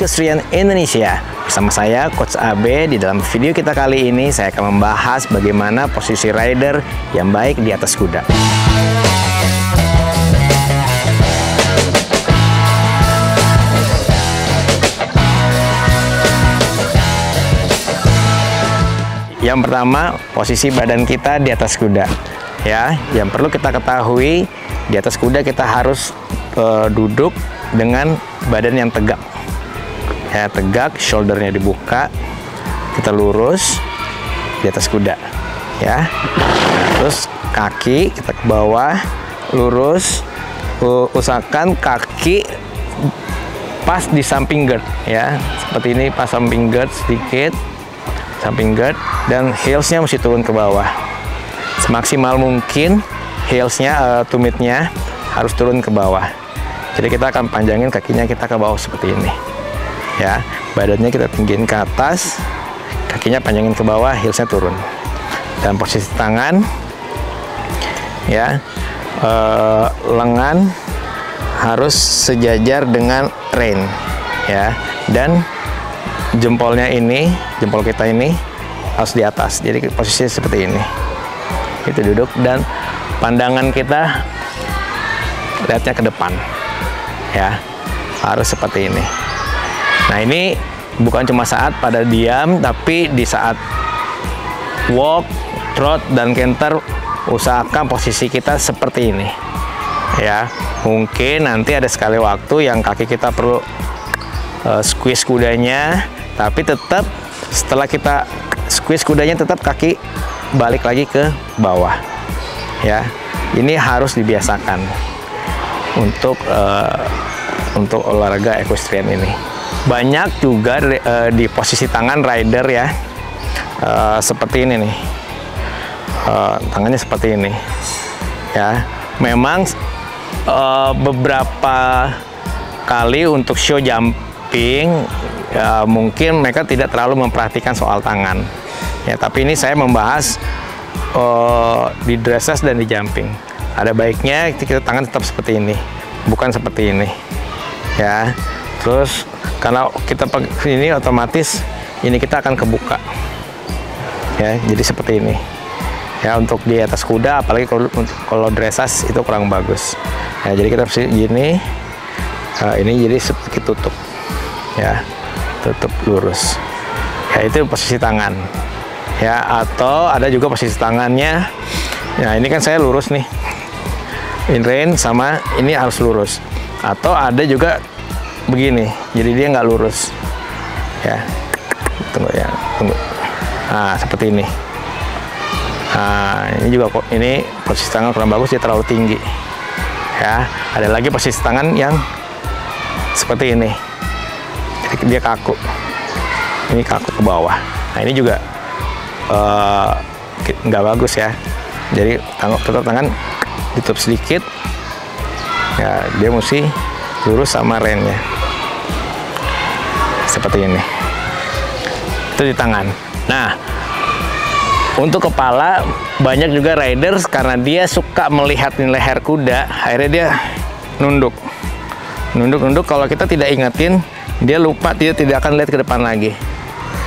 Equestrian Indonesia. Bersama saya Coach AB. Di dalam video kita kali ini saya akan membahas bagaimana posisi rider yang baik di atas kuda. Yang pertama, posisi badan kita di atas kuda. Ya, yang perlu kita ketahui, di atas kuda kita harus duduk dengan badan yang tegak. Ya, tegak, shouldernya dibuka, kita lurus di atas kuda. Ya, nah, terus kaki kita ke bawah, lurus, usahakan kaki pas di samping gird. Ya, seperti ini, pas samping gird sedikit, samping gird, dan heelsnya mesti turun ke bawah. Semaksimal mungkin heelsnya, tumitnya harus turun ke bawah. Jadi kita akan panjangin kakinya kita ke bawah seperti ini. Ya, badannya kita tinggiin ke atas, kakinya panjangin ke bawah, heelsnya turun. Dan posisi tangan, ya, lengan harus sejajar dengan rein, ya, dan jempolnya ini, jempol kita ini harus di atas. Jadi posisinya seperti ini. Kita duduk dan pandangan kita lihatnya ke depan. Ya, harus seperti ini. Nah, ini bukan cuma saat pada diam, tapi di saat walk, trot, dan canter, usahakan posisi kita seperti ini. Ya, mungkin nanti ada sekali waktu yang kaki kita perlu squeeze kudanya, tapi tetap setelah kita squeeze kudanya tetap kaki balik lagi ke bawah. Ya, ini harus dibiasakan untuk olahraga equestrian ini. Banyak juga di posisi tangan rider, ya, seperti ini nih, tangannya seperti ini. Ya, memang beberapa kali untuk show jumping, ya, mungkin mereka tidak terlalu memperhatikan soal tangan. Ya, tapi ini saya membahas di dressage dan di jumping. Ada baiknya kita tangan tetap seperti ini, bukan seperti ini. Ya, terus karena kita ini otomatis ini kita akan kebuka. Ya, jadi seperti ini. Ya, untuk di atas kuda, apalagi kalau dressage itu kurang bagus. Ya, jadi kita harus gini. Ini jadi seperti tutup. Ya, tutup lurus. Ya, itu posisi tangan. Ya, atau ada juga posisi tangannya. Ya, ini kan saya lurus nih. In rein sama ini harus lurus. Atau ada juga begini, jadi dia nggak lurus. Ya, tunggu ya, tunggu. Nah, seperti ini. Nah, ini juga kok, ini posisi tangan kurang bagus, dia terlalu tinggi. Ya, ada lagi posisi tangan yang seperti ini. Jadi dia kaku. Ini kaku ke bawah. Nah, ini juga nggak bagus, ya. Jadi tetap tangan ditutup sedikit. Ya, dia mesti lurus sama reinnya. Seperti ini. Itu di tangan. Nah, untuk kepala, banyak juga riders karena dia suka melihat leher kuda, akhirnya dia nunduk. Nunduk, kalau kita tidak ingetin, dia lupa, dia tidak akan lihat ke depan lagi.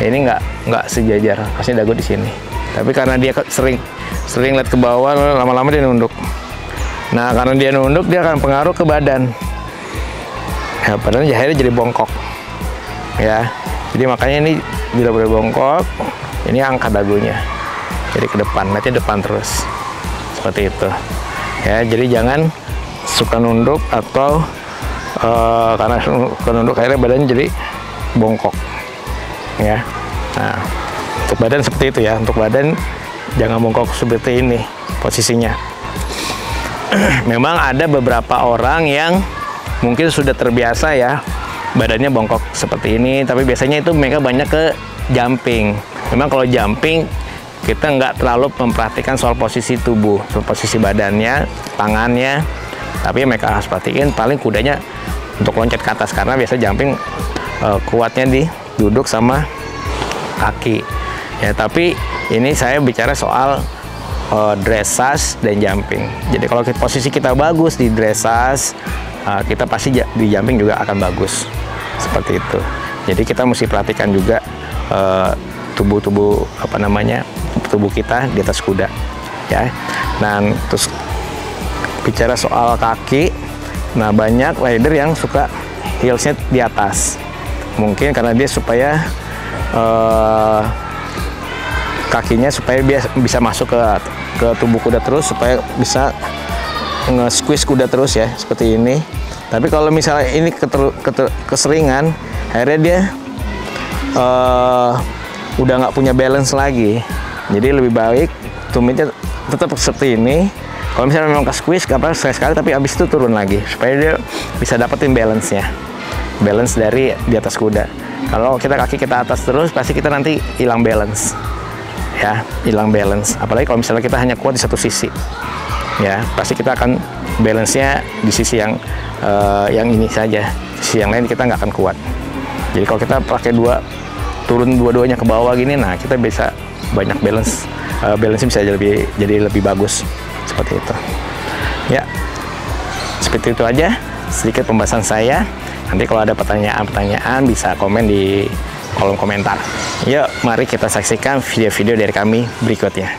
Ini nggak sejajar, pasti dagu di sini. Tapi karena dia sering lihat ke bawah, lama-lama dia nunduk. Nah, karena dia nunduk, dia akan pengaruh ke badan. Ya, badannya akhirnya jadi bongkok. Ya, jadi makanya ini bila boleh bongkok, ini angkat dagunya. Jadi ke depan, nanti depan terus. Seperti itu. Ya, jadi jangan suka nunduk atau karena suka nunduk akhirnya badannya jadi bongkok. Ya. Nah, untuk badan seperti itu, ya. Untuk badan jangan bongkok seperti ini posisinya. Memang ada beberapa orang yang mungkin sudah terbiasa, ya, badannya bongkok seperti ini, tapi biasanya itu mereka banyak ke jumping. Memang kalau jumping kita nggak terlalu memperhatikan soal posisi tubuh, soal posisi badannya, tangannya, tapi mereka harus perhatiin paling kudanya untuk loncat ke atas, karena biasa jumping kuatnya di duduk sama kaki. Ya, tapi ini saya bicara soal dressage dan jumping. Jadi kalau posisi kita bagus di dressage, kita pasti di jumping juga akan bagus. Seperti itu. Jadi kita mesti perhatikan juga tubuh kita di atas kuda, ya. Nah, terus bicara soal kaki, nah banyak rider yang suka heelsnya di atas. Mungkin karena dia supaya kakinya supaya bisa masuk ke tubuh kuda terus, supaya bisa nge-squeeze kuda terus ya, seperti ini. Tapi kalau misalnya ini keseringan, akhirnya dia udah nggak punya balance lagi. Jadi lebih baik tumitnya tetap seperti ini. Kalau misalnya memang ke-squeeze, gak apa sekali, tapi abis itu turun lagi, supaya dia bisa dapetin balance-nya. Balance dari di atas kuda. Kalau kaki kita atas terus, pasti kita nanti hilang balance. Ya, hilang balance. Apalagi kalau misalnya kita hanya kuat di satu sisi. Ya, pasti kita akan balance-nya di sisi yang ini saja. Sisi yang lain kita nggak akan kuat. Jadi kalau kita pakai turun dua-duanya ke bawah gini, nah kita bisa banyak balance. Balance-nya bisa jadi lebih bagus. Seperti itu. Ya, seperti itu aja sedikit pembahasan saya. Nanti kalau ada pertanyaan-pertanyaan bisa komen di kolom komentar. Yuk, mari kita saksikan video-video dari kami berikutnya.